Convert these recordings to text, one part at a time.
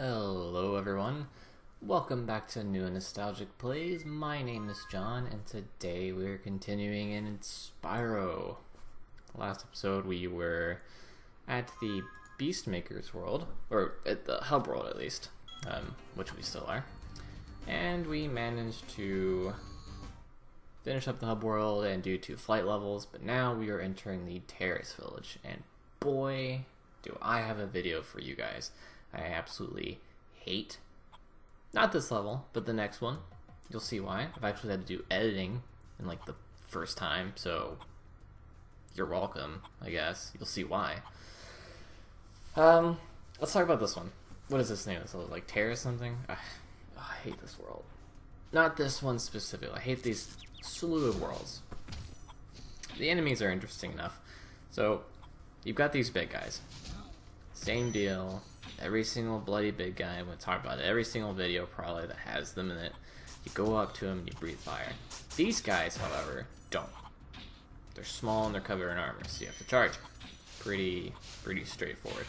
Hello everyone, welcome back to New and Nostalgic Plays. My name is John, and today we're continuing in Spyro. Last episode we were at the Beastmaker's world, or at the hub world at least, which we still are. And we managed to finish up the hub world and do 2 flight levels, but now we are entering the terrace village, and boy, do I have a video for you guys. I absolutely hate, not this level, but the next one. You'll see why. I've actually had to do editing in like the first time, so you're welcome, I guess. You'll see why. Let's talk about this one. What is this name? It's like Terrace something? I hate this world. Not this one specifically. I hate these slew of worlds. The enemies are interesting enough. So, you've got these big guys. Same deal. Every single bloody big guy, I'm going to talk about it, every single video probably that has them in it, you go up to them and you breathe fire. These guys, however, don't. They're small and they're covered in armor, so you have to charge. Pretty straightforward.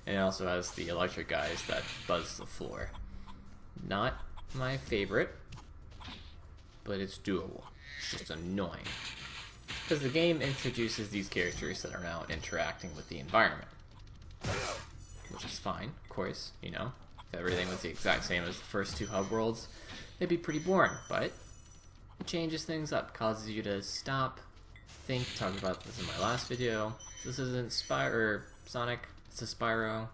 And it also has the electric guys that buzz the floor. Not my favorite, but it's doable. It's just annoying. Because the game introduces these characters that are now interacting with the environment. Which is fine, of course, you know. If everything was the exact same as the first 2 hub worlds, it'd be pretty boring, but it changes things up, causes you to stop, think, talked about this in my last video. This isn't Sonic, it's a Spyro.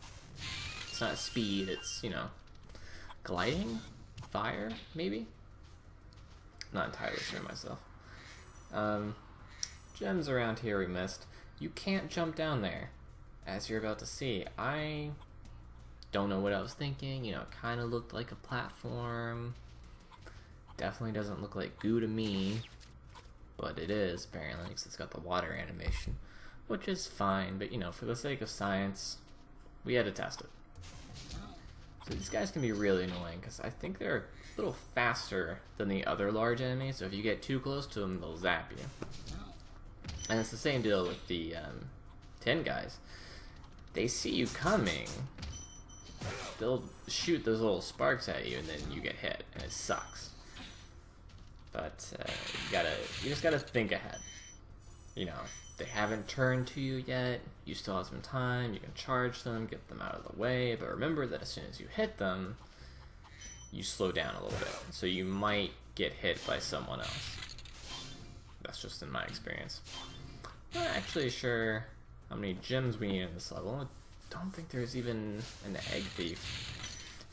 It's not speed, it's, you know, gliding? Fire, maybe? Not entirely sure myself. Gems around here we missed. You can't jump down there. As you're about to see, I don't know what I was thinking. You know, it kind of looked like a platform. Definitely doesn't look like goo to me, but it is apparently because it's got the water animation, which is fine. But you know, for the sake of science, we had to test it. So these guys can be really annoying because I think they're a little faster than the other large enemies. So if you get too close to them, they'll zap you. And it's the same deal with the 10 guys. They see you coming, they'll shoot those little sparks at you, and then you get hit, and it sucks. But you just gotta think ahead. You know, if they haven't turned to you yet, you still have some time. You can charge them, get them out of the way. But remember that as soon as you hit them, you slow down a little bit, so you might get hit by someone else. That's just in my experience. I'm not actually sure how many gems we need in this level. I don't think there's even an egg thief.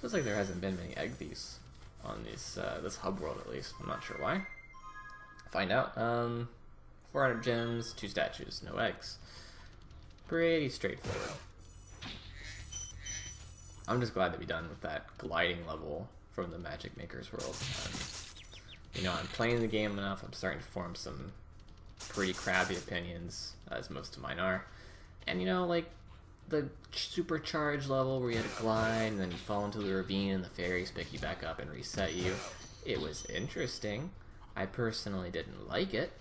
Feels like there hasn't been many egg thieves on this hub world at least. I'm not sure why. Find out. 400 gems, 2 statues, no eggs. Pretty straightforward. I'm just glad to be done with that gliding level from the Magic Maker's world. You know, I'm playing the game enough, I'm starting to form some pretty crappy opinions, as most of mine are. And you know, like the supercharged level where you had to glide and then you fall into the ravine and the fairies pick you back up and reset you. It was interesting. I personally didn't like it.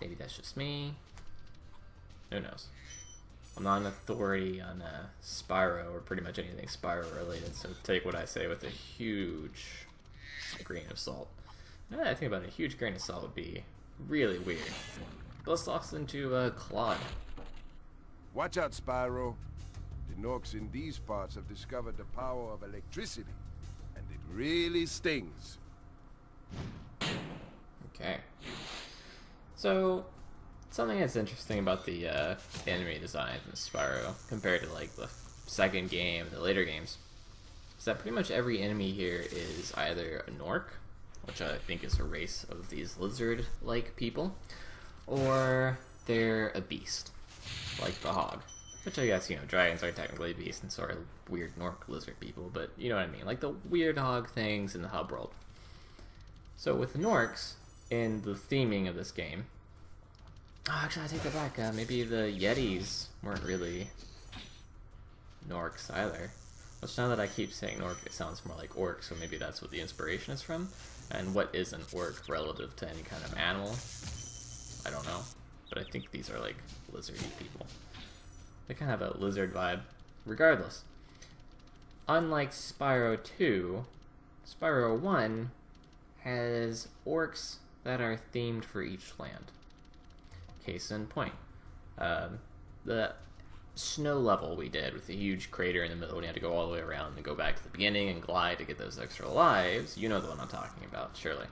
Maybe that's just me. Who knows? I'm not an authority on Spyro or pretty much anything Spyro related, so take what I say with a huge grain of salt. Now that I think about it, a huge grain of salt would be really weird. Let's toss into Claude. Watch out, Spyro. The Norks in these parts have discovered the power of electricity, and it really stings. Okay. So, something that's interesting about the enemy designs in Spyro, compared to like the second game, the later games, is that pretty much every enemy here is either a Nork, which I think is a race of these lizard-like people, or they're a beast, like the hog. Which I guess, you know, dragons are technically beasts and sort of weird Nork lizard people, but you know what I mean, like the weird hog things in the hub world. So with the Norks, in the theming of this game, actually I take that back, maybe the Yetis weren't really Norks either. Which now that I keep saying Nork, it sounds more like orc, so maybe that's what the inspiration is from. And what is an orc relative to any kind of animal? I don't know. But I think these are like lizardy people. They kind of have a lizard vibe, regardless. unlike Spyro 2, Spyro 1 has orcs that are themed for each land. Case in point, the snow level we did with the huge crater in the middle, when you had to go all the way around and go back to the beginning and glide to get those extra lives. You know the one I'm talking about, surely.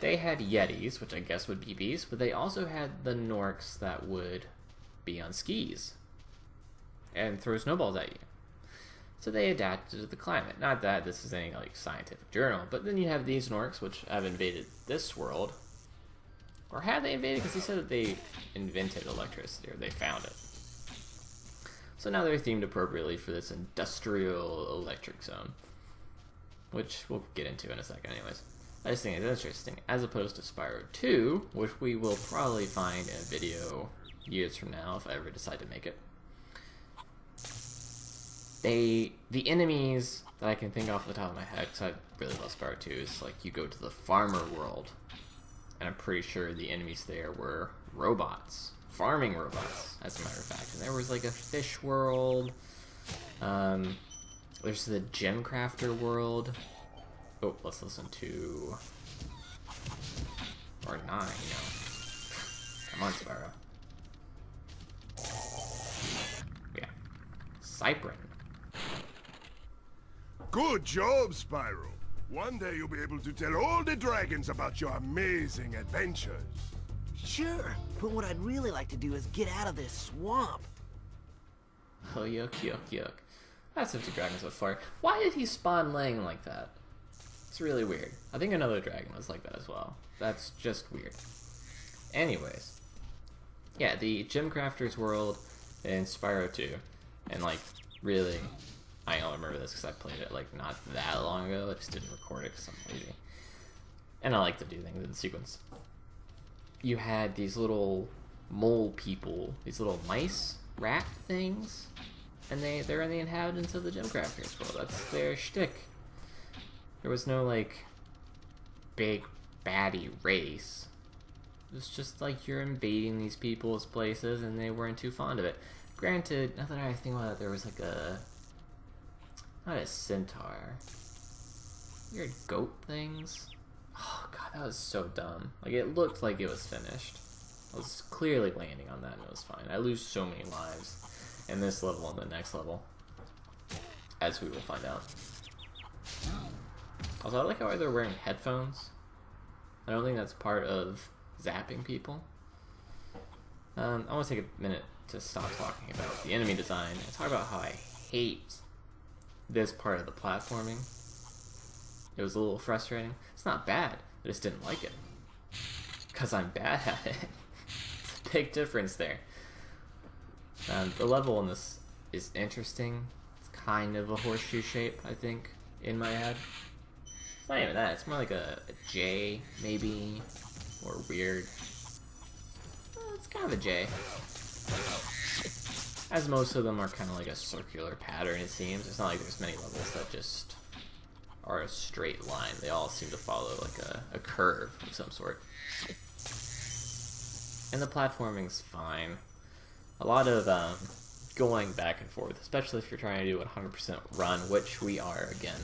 They had Yetis, which I guess would be beasts, but they also had the Norks that would be on skis and throw snowballs at you. So they adapted to the climate. Not that this is any like scientific journal, but then you have these Norks, which have invaded this world. Or have they invaded? Because he said that they invented electricity, or they found it. So now they're themed appropriately for this industrial electric zone, which we'll get into in a second anyways. I just think it's interesting, as opposed to Spyro 2, which we will probably find in a video years from now if I ever decide to make it. The enemies that I can think off the top of my head, because I really love Spyro 2, is like you go to the farmer world, and I'm pretty sure the enemies there were robots. Farming robots, as a matter of fact. And there was like a fish world. There's the gem crafter world. Oh, let's listen to... Or 9, no. Come on, Spyro. Yeah. Cyprin. Good job, Spyro. One day you'll be able to tell all the dragons about your amazing adventures. Sure, but what I'd really like to do is get out of this swamp. Oh, yuck, yuck, yuck. That's empty dragons with fire. Why did he spawn laying like that? It's really weird. I think another dragon was like that as well. That's just weird. Anyways. Yeah, the Gem Crafter's world in Spyro 2. And like, really, I only remember this because I played it like not that long ago. I just didn't record it because I'm lazy. And I like to do things in sequence. You had these little mole people, these little mice, rat things, and they're the inhabitants of the Gem Crafter's world. That's their shtick. There was no, like, big baddie race. It was just like you're invading these people's places, and they weren't too fond of it. Granted, now that I think about it, there was like a... not a centaur. Weird goat things. Oh god, that was so dumb. Like, it looked like it was finished. I was clearly landing on that and it was fine. I lose so many lives in this level and the next level, as we will find out. Also, I like how they're wearing headphones. I don't think that's part of zapping people. I want to take a minute to stop talking about the enemy design and talk about how I hate this part of the platforming. It was a little frustrating. It's not bad, I just didn't like it. Because I'm bad at it. It's a big difference there. The level in this is interesting. It's kind of a horseshoe shape, I think, in my head. It's not even that, it's more like a J, maybe, or weird. It's kind of a J. As most of them are kind of like a circular pattern, it seems. It's not like there's many levels that just are a straight line. They all seem to follow like a curve of some sort. And the platforming's fine. A lot of going back and forth, especially if you're trying to do 100% run, which we are again.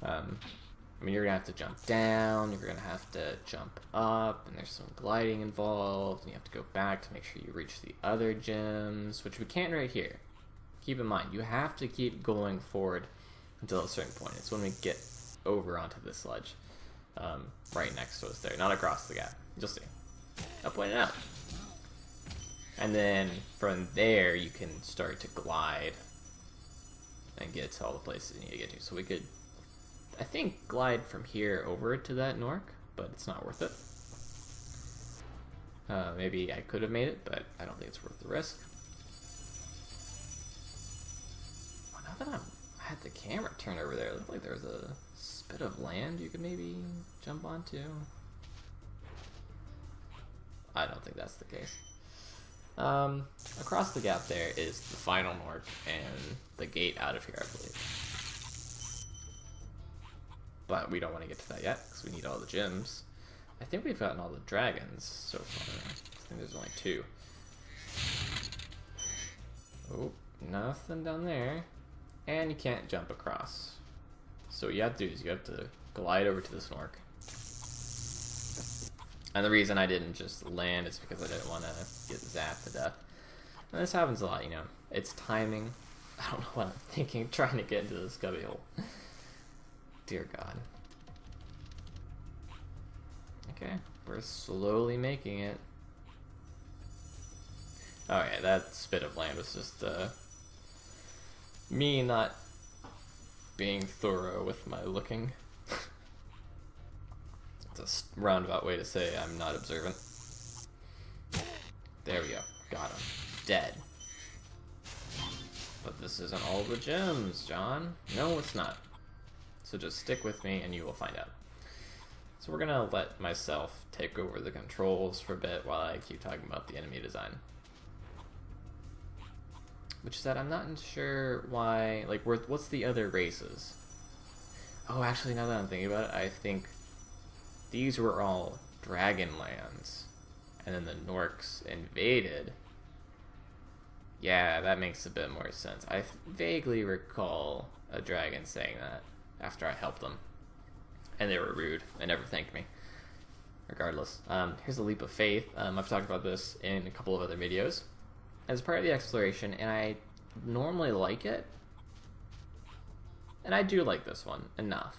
I mean, you're gonna have to jump down, you're gonna have to jump up, and there's some gliding involved, and you have to go back to make sure you reach the other gems, which we can't right here. Keep in mind, you have to keep going forward until a certain point. It's when we get over onto this ledge, right next to us there, not across the gap. You'll see. I'll point it out. And then from there, you can start to glide and get to all the places you need to get to. So we could, I think, glide from here over to that Nork, but it's not worth it. Maybe I could have made it, but I don't think it's worth the risk. Well, now that I had the camera turned over there, it looked like there was a spit of land you could maybe jump onto. I don't think that's the case. Across the gap there is the final Nork and the gate out of here, I believe. But we don't want to get to that yet, because we need all the gems. I think we've gotten all the dragons so far. I think there's only 2. Oh, nothing down there. And you can't jump across. So what you have to do is you have to glide over to the Snork. And the reason I didn't just land is because I didn't want to get zapped to death. And this happens a lot, you know. It's timing. I don't know what I'm thinking, trying to get into this cubbyhole. Dear God. Okay, we're slowly making it. Okay, that spit of land was just me not being thorough with my looking. It's a roundabout way to say I'm not observant. There we go. Got him. Dead. But this isn't all the gems, John. No, it's not. So just stick with me and you will find out. So we're gonna let myself take over the controls for a bit while I keep talking about the enemy design. Which is that I'm not sure why, like, what's the other races? Oh, actually, now that I'm thinking about it, I think these were all dragon lands. And then the Norks invaded. Yeah, that makes a bit more sense. I vaguely recall a dragon saying that after I helped them. And they were rude and never thanked me. Regardless. Here's a leap of faith. I've talked about this in a couple of other videos as part of the exploration, and I normally like it. And I do like this one enough.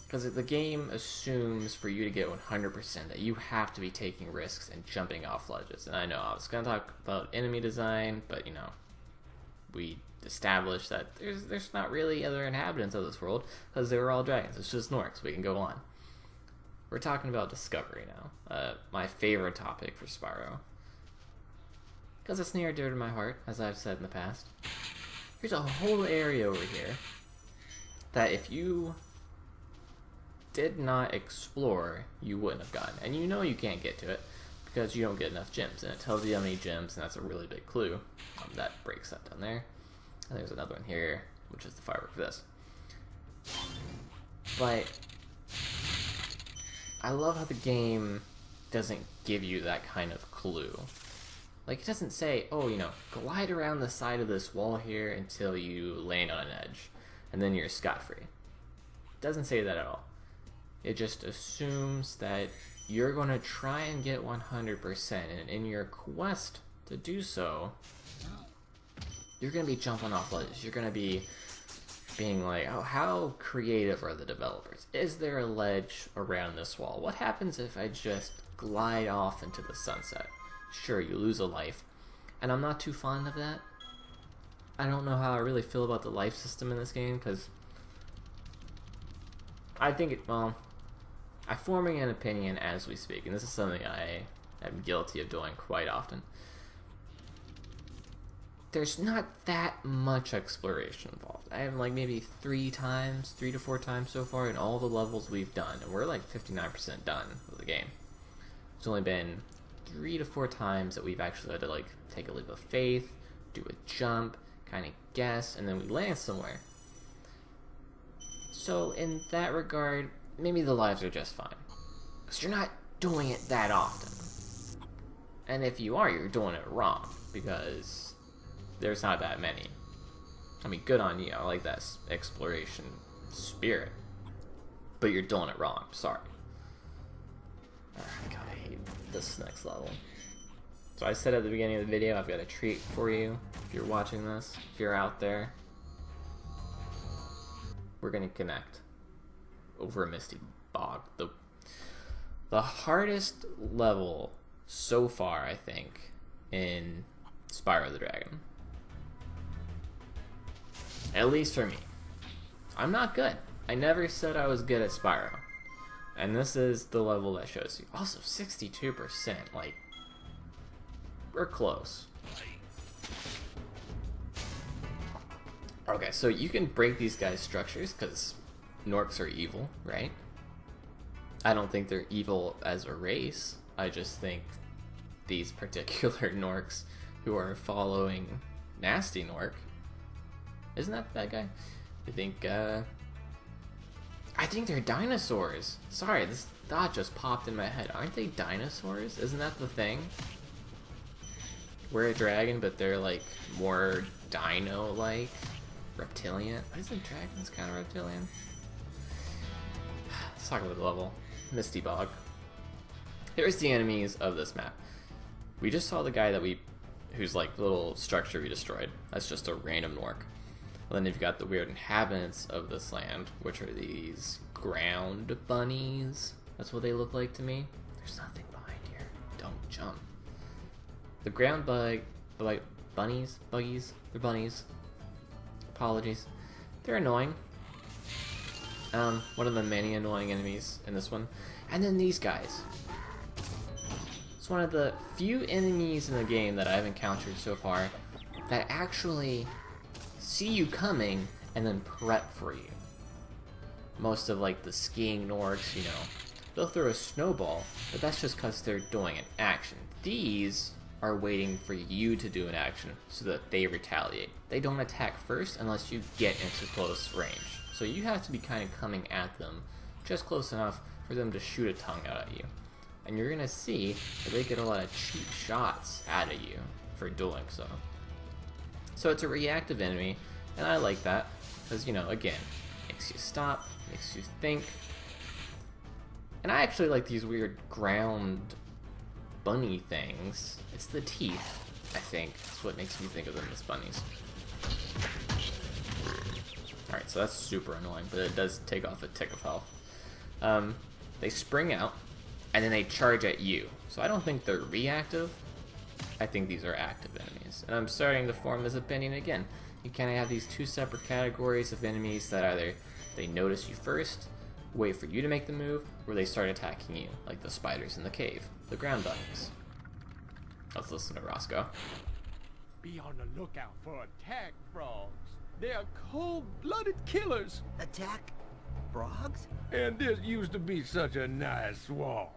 Because the game assumes for you to get 100% that you have to be taking risks and jumping off ledges. And I know I was going to talk about enemy design, but you know, we established that there's not really other inhabitants of this world because they were all dragons. It's just Norks. We can go on. We're talking about discovery now. My favorite topic for Spyro. Because it's near and dear to my heart, as I've said in the past. Here's a whole area over here that if you did not explore, you wouldn't have gotten. And you know you can't get to it because you don't get enough gems. And it tells you how many gems, and that's a really big clue. That breaks that down there. And there's another one here, which is the firework for this. But I love how the game doesn't give you that kind of clue. Like, it doesn't say, oh, you know, glide around the side of this wall here until you land on an edge, and then you're scot-free. It doesn't say that at all. It just assumes that you're going to try and get 100%, and in your quest to do so, you're going to be jumping off ledges. You're going to be being like, oh, how creative are the developers? Is there a ledge around this wall? What happens if I just glide off into the sunset? Sure, you lose a life. And I'm not too fond of that. I don't know how I really feel about the life system in this game, because I think I'm forming an opinion as we speak, and this is something I am guilty of doing quite often. There's not that much exploration involved. I have like maybe 3 to 4 times so far in all the levels we've done, and we're like 59% done with the game. It's only been 3 to 4 times that we've actually had to like take a leap of faith, do a jump, kind of guess, and then we land somewhere. So in that regard, maybe the lives are just fine. Because you're not doing it that often. And if you are, you're doing it wrong, because there's not that many. I mean, good on you. I like that exploration spirit. But you're doing it wrong. Sorry. God, I hate this next level. So I said at the beginning of the video, I've got a treat for you. If you're watching this, if you're out there, we're gonna connect over a misty bog. The hardest level so far, I think, in Spyro the Dragon. At least for me. I'm not good. I never said I was good at Spyro. And this is the level that shows you. Also, 62%. Like, we're close. Okay, so you can break these guys' structures because Norks are evil, right? I don't think they're evil as a race. I just think these particular Norks who are following Nasty Nork. Isn't that the bad guy? I think they're dinosaurs. Sorry, this thought just popped in my head. Aren't they dinosaurs? Isn't that the thing? we're a dragon, but they're like more dino-like, reptilian. Isn't dragons kind of reptilian? Let's talk about the level. Misty Bog. Here's the enemies of this map. We just saw the guy who's like the little structure we destroyed. That's just a random Nork. And then you've got the weird inhabitants of this land, which are these ground bunnies. That's what they look like to me. There's nothing behind here. Don't jump. The ground bunnies, they're bunnies. Apologies. They're annoying. One of the many annoying enemies in this one. And then these guys. It's one of the few enemies in the game that I've encountered so far that actually see you coming and then prep for you. Most of like the skiing Norks, you know, they'll throw a snowball, but that's just because they're doing an action. These are waiting for you to do an action so that they retaliate. They don't attack first unless you get into close range. So you have to be kind of coming at them just close enough for them to shoot a tongue out at you. And you're gonna see that they get a lot of cheap shots out of you for doing so. So it's a reactive enemy, and I like that, because, you know, again, makes you stop, makes you think. And I actually like these weird ground bunny things. It's the teeth, I think. That's what makes me think of them as bunnies. Alright, so that's super annoying, but it does take off a tick of health. They spring out, and then they charge at you. So I don't think they're reactive. I think these are active enemies. And I'm starting to form this opinion again. You kind of have these two separate categories of enemies that either they notice you first, wait for you to make the move, or they start attacking you, like the spiders in the cave, the ground bunnies. Let's listen to Roscoe. Be on the lookout for attack frogs. They are cold-blooded killers. Attack frogs? And this used to be such a nice swamp.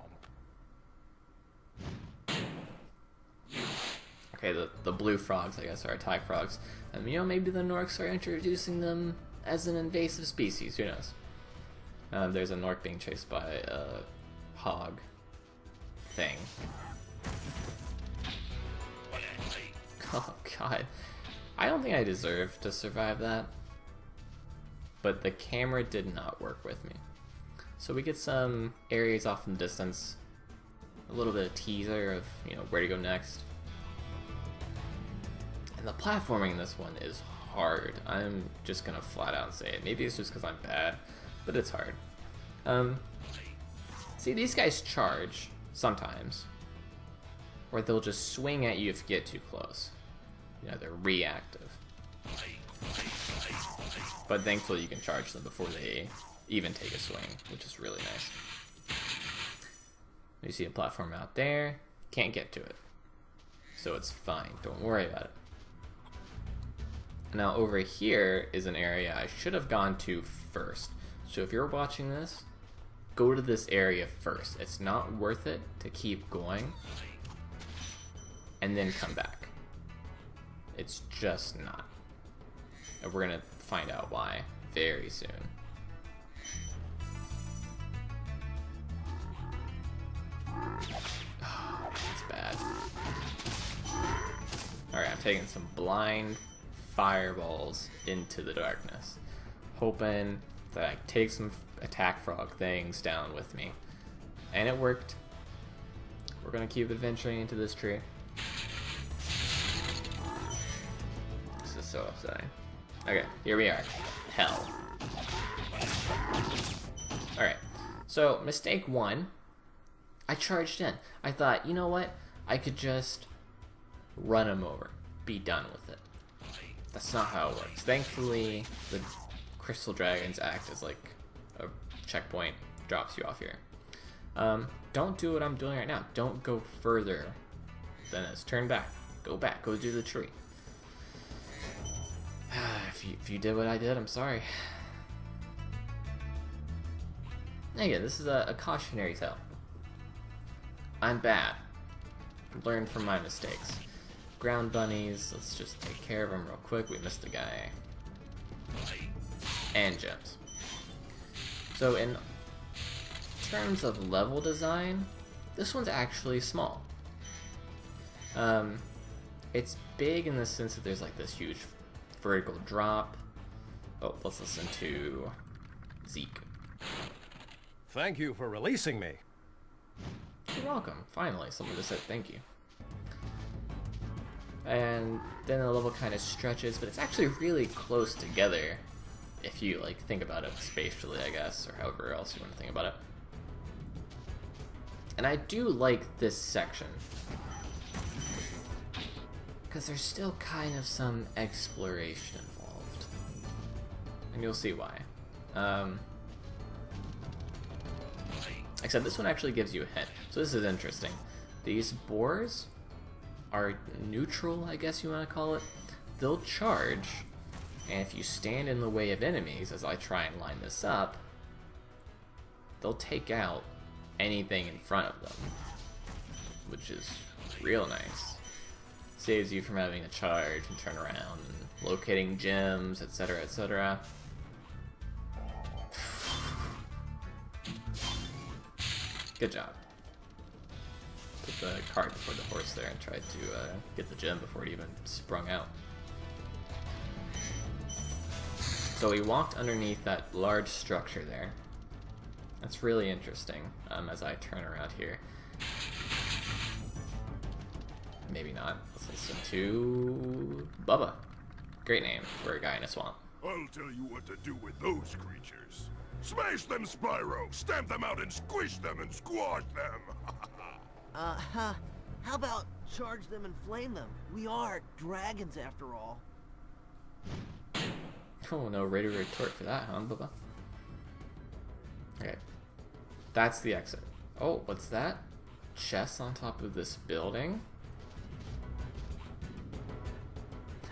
Okay, the blue frogs, I guess, are attack frogs. You know, maybe the Norks are introducing them as an invasive species, who knows? There's a Nork being chased by a hog thing. Oh god. I don't think I deserve to survive that. But the camera did not work with me. So we get some areas off in the distance. A little bit of teaser of, you know, where to go next. And the platforming in this one is hard. I'm just gonna flat out say it. Maybe it's just because I'm bad, but it's hard. See, these guys charge sometimes, or they'll just swing at you if you get too close. You know, they're reactive. But thankfully you can charge them before they even take a swing, which is really nice. You see a platform out there, can't get to it. So it's fine, don't worry about it. Now over here is an area I should have gone to first. So if you're watching this, go to this area first. It's not worth it to keep going and then come back. It's just not. And we're gonna find out why very soon. Oh, that's bad. Alright, I'm taking some blind fireballs into the darkness, hoping that I take some attack frog things down with me. And it worked. We're gonna keep adventuring into this tree. This is so upsetting. Okay, here we are. Hell. Alright, so mistake one, I charged in. I thought, you know what? I could just run him over, be done with it. That's not how it works. Thankfully, the crystal dragons act as like a checkpoint, drops you off here. Don't do what I'm doing right now. Don't go further than this. Turn back. Go back. Go do the tree. If you did what I did, I'm sorry. Again, this is a cautionary tale. I'm bad. Learn from my mistakes. Ground bunnies, let's just take care of them real quick. We missed a guy. And gems. So in terms of level design, this one's actually small. It's big in the sense that there's like this huge vertical drop. Oh, let's listen to Zeke. Thank you for releasing me. You're welcome. Finally, someone just said thank you. And then the level kind of stretches, but it's actually really close together if you like think about it spatially, I guess, or however else you want to think about it. And I do like this section because there's still kind of some exploration involved, and you'll see why. Except this one actually gives you a hint, so this is interesting. These boars are neutral, I guess you want to call it. They'll charge, and if you stand in the way of enemies, as I try and line this up, they'll take out anything in front of them, which is real nice. Saves you from having to charge and turn around and locating gems, etc., etc. Good job. Put the cart before the horse there and tried to get the gem before it even sprung out. So we walked underneath that large structure there. That's really interesting, as I turn around here. Maybe not. Let's listen to Bubba. Great name for a guy in a swamp. I'll tell you what to do with those creatures. Smash them, Spyro! Stamp them out and squish them and squash them! How about charge them and flame them? We are dragons after all. Oh, no ready retort for that, huh, Bubba? Okay. That's the exit. Oh, what's that? Chests on top of this building?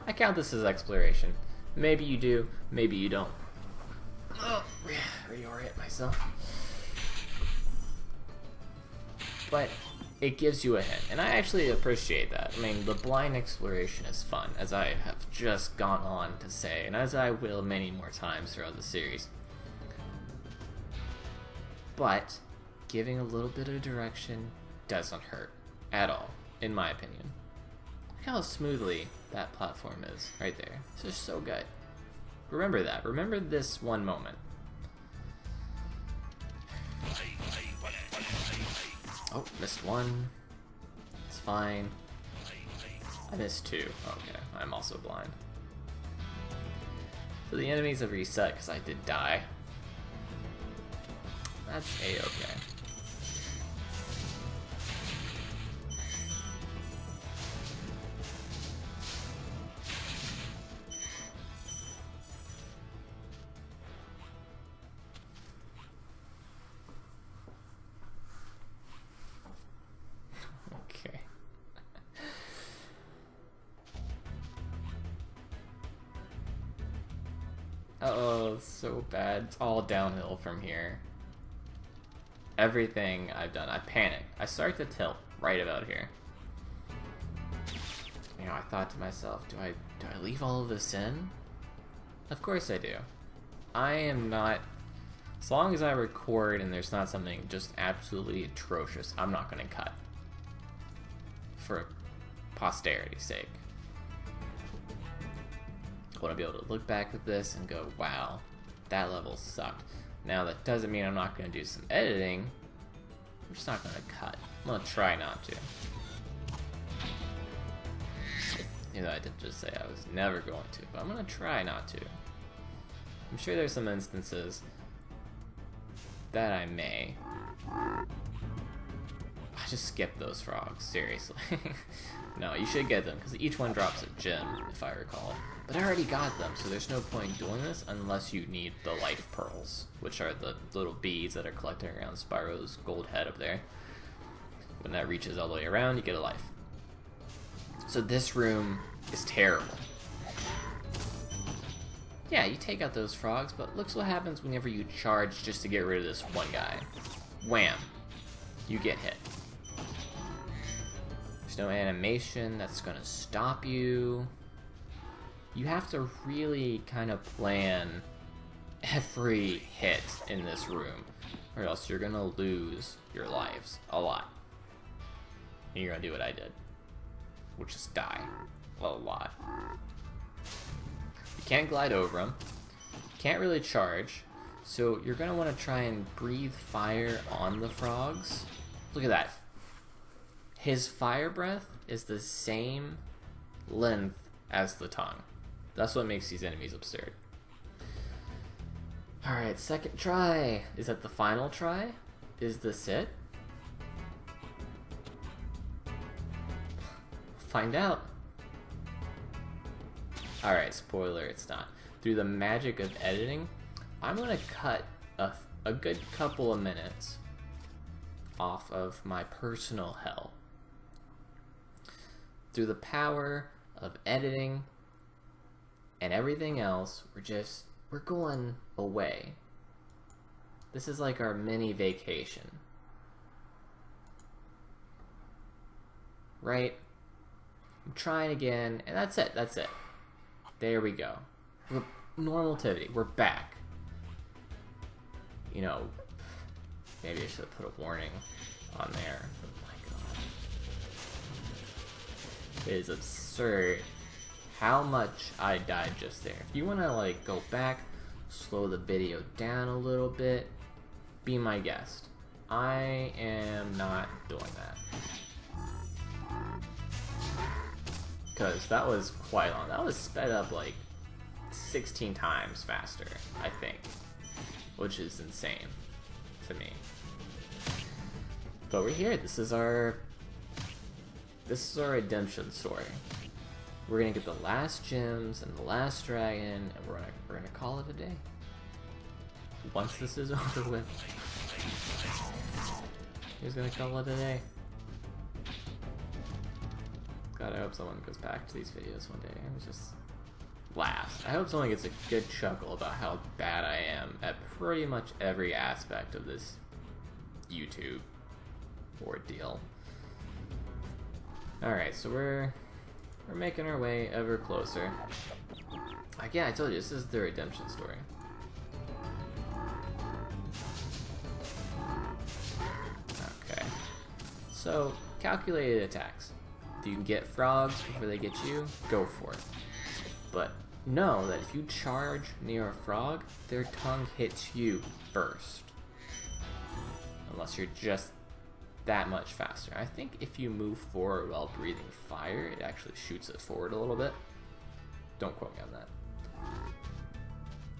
I count this as exploration. Maybe you do, maybe you don't. Oh, reorient myself. But it gives you a hint, and I actually appreciate that. I mean, the blind exploration is fun, as I have just gone on to say, and as I will many more times throughout the series. But giving a little bit of direction doesn't hurt at all, in my opinion. Look how smoothly that platform is right there. It's just so good. Remember that. Remember this one moment. Oh, missed one. It's fine. I missed two. Okay, I'm also blind. So the enemies have reset because I did die. That's a-okay. Okay. Oh, it's so bad. It's all downhill from here. Everything I've done, I panic. I start to tilt right about here. You know, I thought to myself, do I leave all of this in? Of course I do. I am not, as long as I record and there's not something just absolutely atrocious, I'm not going to cut. For posterity's sake. I want to be able to look back at this and go, wow, that level sucked. Now that doesn't mean I'm not going to do some editing. I'm just not going to cut. I'm going to try not to. You know, I did just say I was never going to, but I'm going to try not to. I'm sure there's some instances that I may. I just skipped those frogs, seriously. No, you should get them, because each one drops a gem, if I recall. But I already got them, so there's no point doing this unless you need the life pearls, which are the little beads that are collecting around Spyro's gold head up there. When that reaches all the way around, you get a life. So this room is terrible. Yeah, you take out those frogs, but look what happens whenever you charge just to get rid of this one guy. Wham! You get hit. There's no animation that's gonna stop you. You have to really kind of plan every hit in this room, or else you're gonna lose your lives a lot. And you're gonna do what I did. will just die a lot. You can't glide over them. You can't really charge. So you're going to want to try and breathe fire on the frogs. Look at that. His fire breath is the same length as the tongue. That's what makes these enemies absurd. Alright, second try. Is that the final try? Is this it? Find out. Alright, spoiler, it's not. Through the magic of editing, I'm gonna cut a good couple of minutes off of my personal hell. Through the power of editing and everything else, we're going away. This is like our mini vacation. Right? I'm trying again, and that's it, that's it. There we go. Normality, we're back. You know, maybe I should have put a warning on there. Oh my god. It is absurd how much I died just there. If you want to like go back, slow the video down a little bit, be my guest. I am not doing that. Because that was quite long. That was sped up like 16 times faster, I think. Which is insane to me. But we're here. This is our redemption story. We're gonna get the last gems and the last dragon, and we're gonna call it a day. Once this is over with, he's gonna call it a day. God, I hope someone goes back to these videos one day and just laughs. I hope someone gets a good chuckle about how bad I am at pretty much every aspect of this YouTube ordeal. Alright, so we're making our way ever closer. Again, I told you, this is the redemption story. Okay. So, calculated attacks. If you can get frogs before they get you, go for it. But know that if you charge near a frog, their tongue hits you first. Unless you're just that much faster. I think if you move forward while breathing fire, it actually shoots it forward a little bit. Don't quote me on that.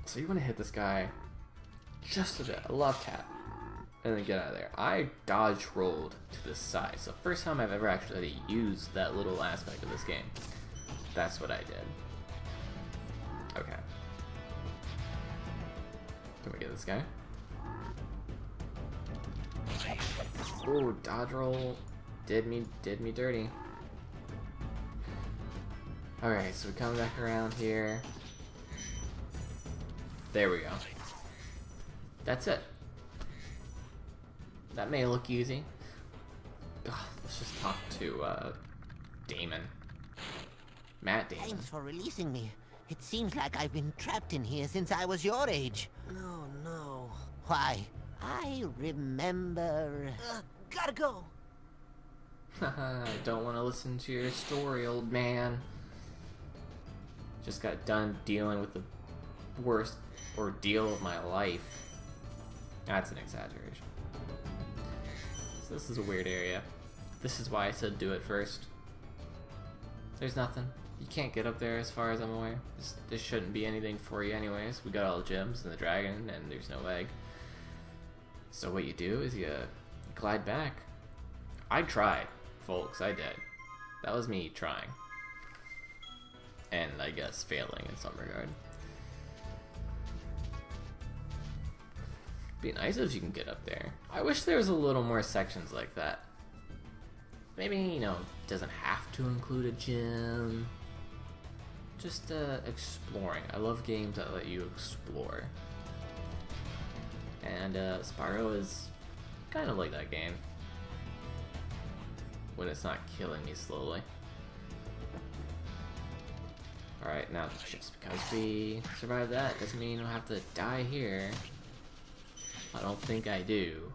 So you want to hit this guy just a bit, a love tap, and then get out of there. I dodge rolled to the side. So first time I've ever actually used that little aspect of this game. That's what I did. Okay. Can we get this guy? Ooh, dodge roll did me dirty. Alright, so we come back around here. There we go. That's it. That may look easy. Ugh, let's just talk to Damon. Matt Damon. Thanks for releasing me. It seems like I've been trapped in here since I was your age. No, no. Why, I remember... Gotta go. I don't want to listen to your story, old man. Just got done dealing with the worst ordeal of my life. That's an exaggeration. So this is a weird area. This is why I said do it first. There's nothing. You can't get up there as far as I'm aware. This shouldn't be anything for you anyways. We got all the gems and the dragon and there's no egg. So what you do is you glide back. I tried, folks, I did. That was me trying. And I guess failing in some regard. Be nice if you can get up there. I wish there was a little more sections like that. Maybe, you know, doesn't have to include a gym. Just exploring. I love games that let you explore. And Spyro is kind of like that game. When it's not killing me slowly. Alright, now just because we survived that doesn't mean I'll have to die here. I don't think I do.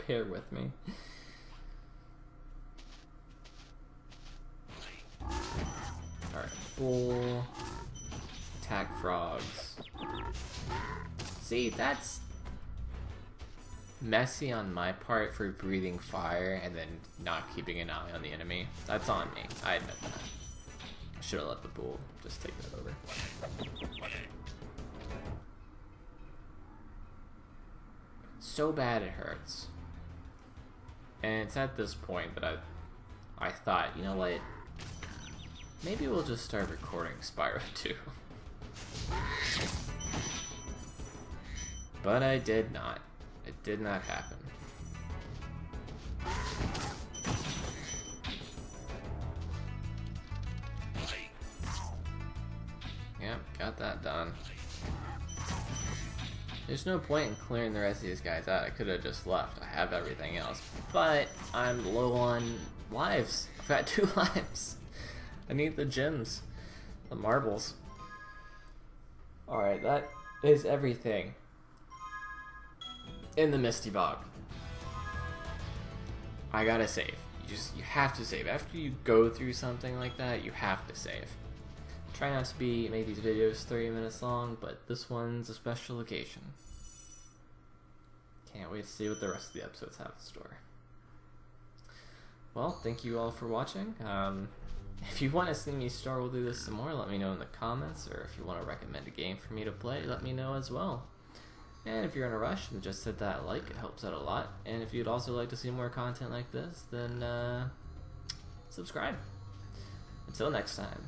Bear with me. bull. Attack frogs. See, that's messy on my part for breathing fire and then not keeping an eye on the enemy. That's on me. I admit that. I should have let the bull just take that over. So bad it hurts. And it's at this point that I thought, you know what? Maybe we'll just start recording Spyro 2. But I did not. It did not happen. Yep, got that done. There's no point in clearing the rest of these guys out. I could have just left. I have everything else. But I'm low on lives. I've got 2 lives. I need the gems. The marbles. Alright, that is everything in the Misty Bog. I gotta save. You have to save. After you go through something like that, you have to save. Try not to make these videos 30 minutes long, but this one's a special occasion. Can't wait to see what the rest of the episodes have in store. Well, thank you all for watching. If you want to see me start, we'll do this some more. Let me know in the comments, or if you want to recommend a game for me to play, let me know as well. And if you're in a rush, then just hit that like. It helps out a lot. And if you'd also like to see more content like this, then subscribe. Until next time.